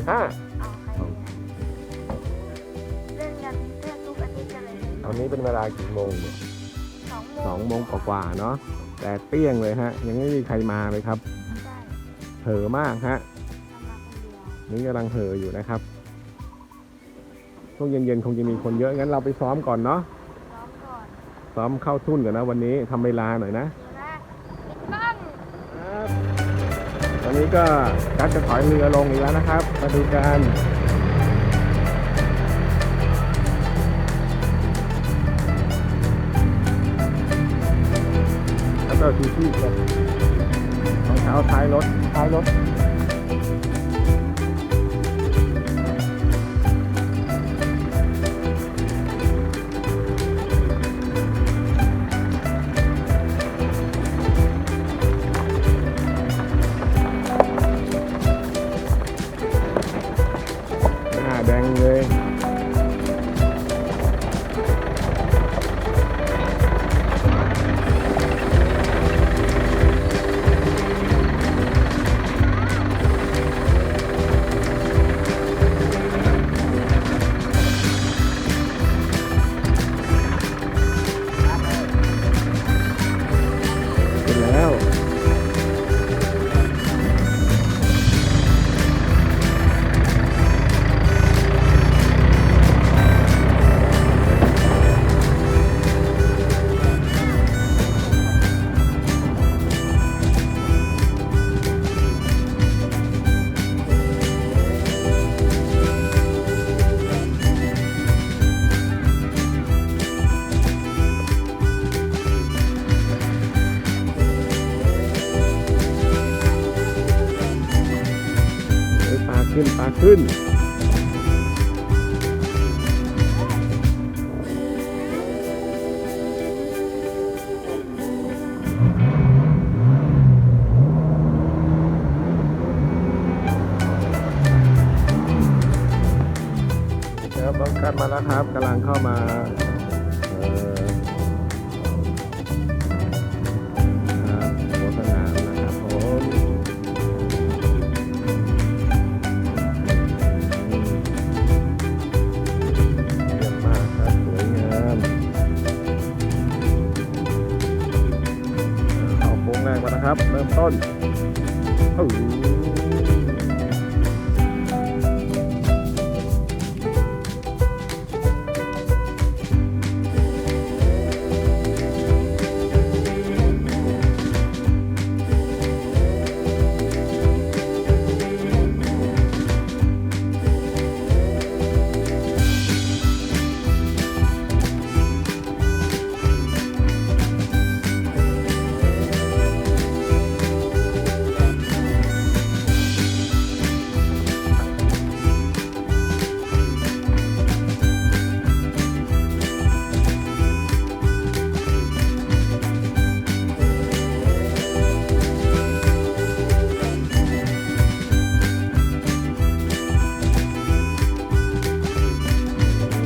ห้าเอาใครเล่นกันแทบทุกอาทิตย์กันเลย ตอนนี้เป็นเวลากี่โมงเนี่ย 2 โมงกว่าๆเนาะแดดเปรี้ยงเลยฮะยังไม่มีใครมาเลยครับ ใช่ เห่อมากฮะ ทำมาคนเดียว นี่กำลังเห่ออยู่นะครับช่วงเย็นๆคงจะมีคนเยอะงั้นเราไปซ้อมก่อนเนาะ ซ้อมก่อน ซ้อมเข้าทุ่นก่อนนะวันนี้ทำเวลาหน่อยนะ ดูนะปิดกล้อง ตอนนี้ก็กัดจะถอยเรือลงอีกแล้วนะครับ มาดูกันแล้วก็ชูชีพกับรองเท้าท้ายรถหน้าแดงเลยเป็นแล้ว ปลาขึ้นครับบังคับมาแล้วครับกำลังเข้ามาครับหัวสนามนะครับผมเยี่ยมมากครับสวยงามเข้าโค้งแรกมานะครับเริ่มต้น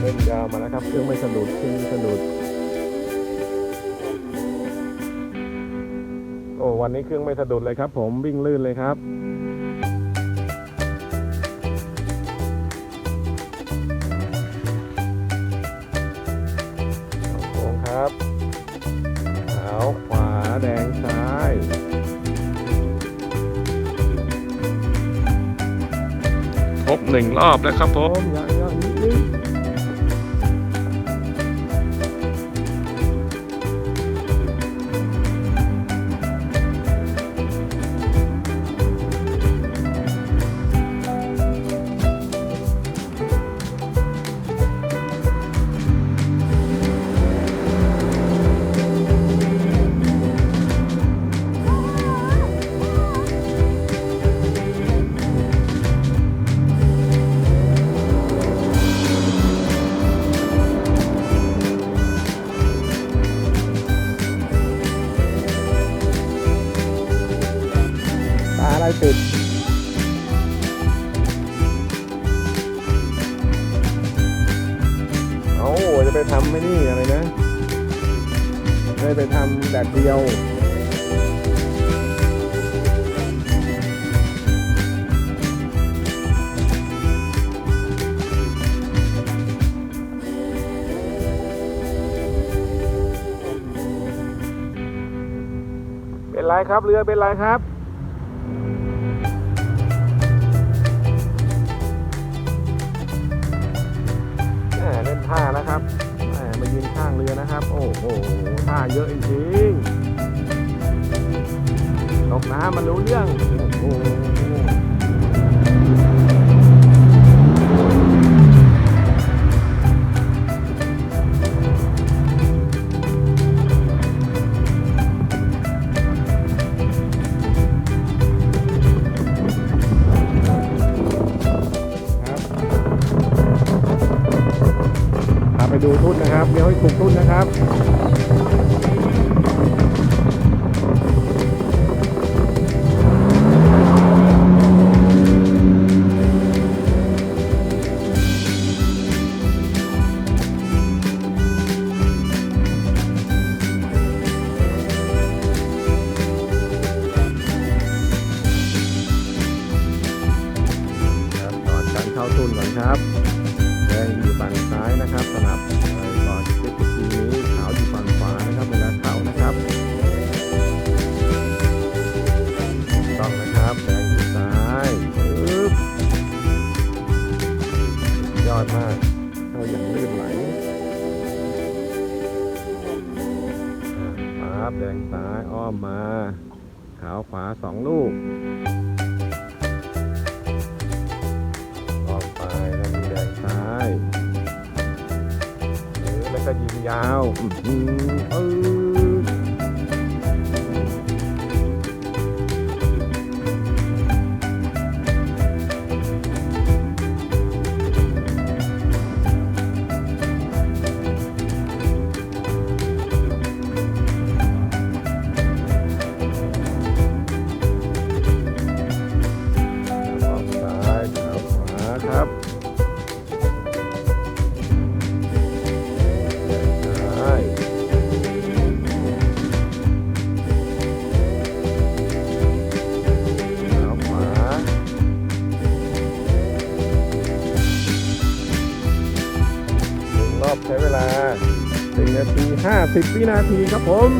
เล่นยาวมาแล้วครับเครื่องไม่สะดุดโอ้วันนี้เครื่องไม่สะดุดเลยครับผมวิ่งลื่นเลยครับโค้งครับขาวขวาแดงซ้ายครบ1 รอบแล้วครับผมยังนิดนึงอะไรติดจะไปทำไม่นี่อะไรนะได้ไปทำแดดเดียว ไรครับเรือเป็นไรครับเล่นท่าแล้วครับมายืนข้างเรือนะครับโอ้โหท่าเยอะจริงๆตกน้ำมันรู้เรื่องโอ้โหไปดูทุ่นนะครับเลี้ยวให้ถูกทุ่นนะครับก่อนการเข้าทุ่นก่อนครับแดงอยู่ฝั่งซ้ายนะครับสลับก่อนเจ็ตสกีนี้ขาวอยู่ฝั่งขวานะครับเวลาเข้านะครับต้องนะครับแดงอยู่ซ้ายปึ๊บยอดมากเข้าอย่างลื่นไหลปั๊บแดงซ้ายอ้อมมาขาวขวา2 ลูกออกไปแล้วมีแดงซ้ายแล้วก็ยิงยาวออกซ้ายขาวขวาครับใช้เวลา1 นาที 50 วินาทีครับผม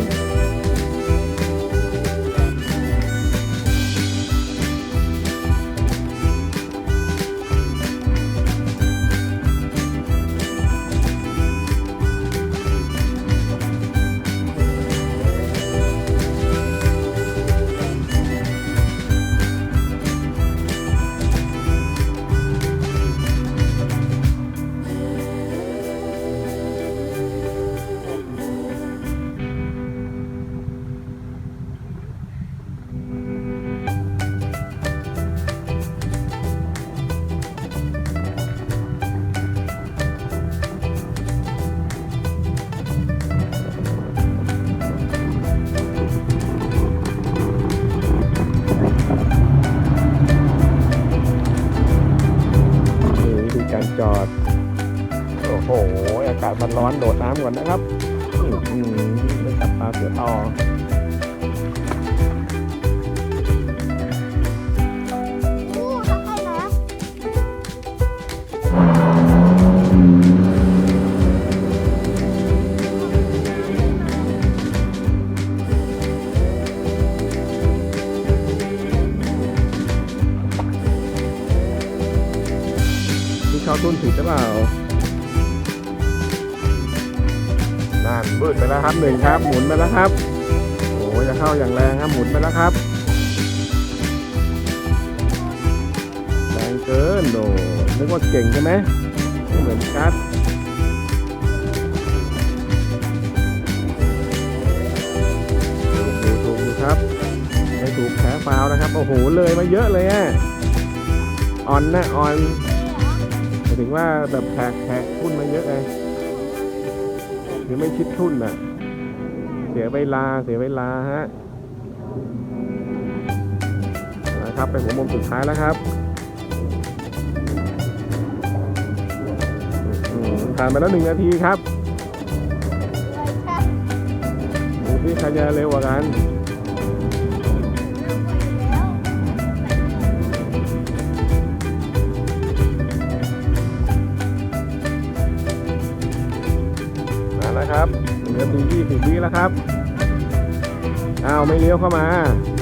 การจอดโอ้โหอากาศมันร้อนโดดน้ำก่อนนะครับไปจับปลาเสือต่อเข้าทุ่นผิดหรือเปล่านั่นบืดไปแล้วครับ1ครับหมุนไปแล้วครับโอ้จะเข้าอย่างแรงครับหมุนไปแล้วครับแรงเกินโดนึกว่าเก่งใช่ไหมไม่เหมือนกัสถูกครับไม่ถูกแผลฟาวนะครับโอ้โหเลยมาเยอะเลยอ่ะออนนะออนถึงว่าแบบแขกทุ่นมาเยอะไงหรือไม่ชิดทุ่นอ่ะเสียเวลาฮะนะครับไปหัวมุมสุดท้ายแล้วครับผ่านไปแล้ว1 นาทีครับดูที่ใครจะเร็วกว่ากันนะครับ1 นาที 20 วิแล้วครับ อ้าวไม่เลี้ยวเข้ามา เ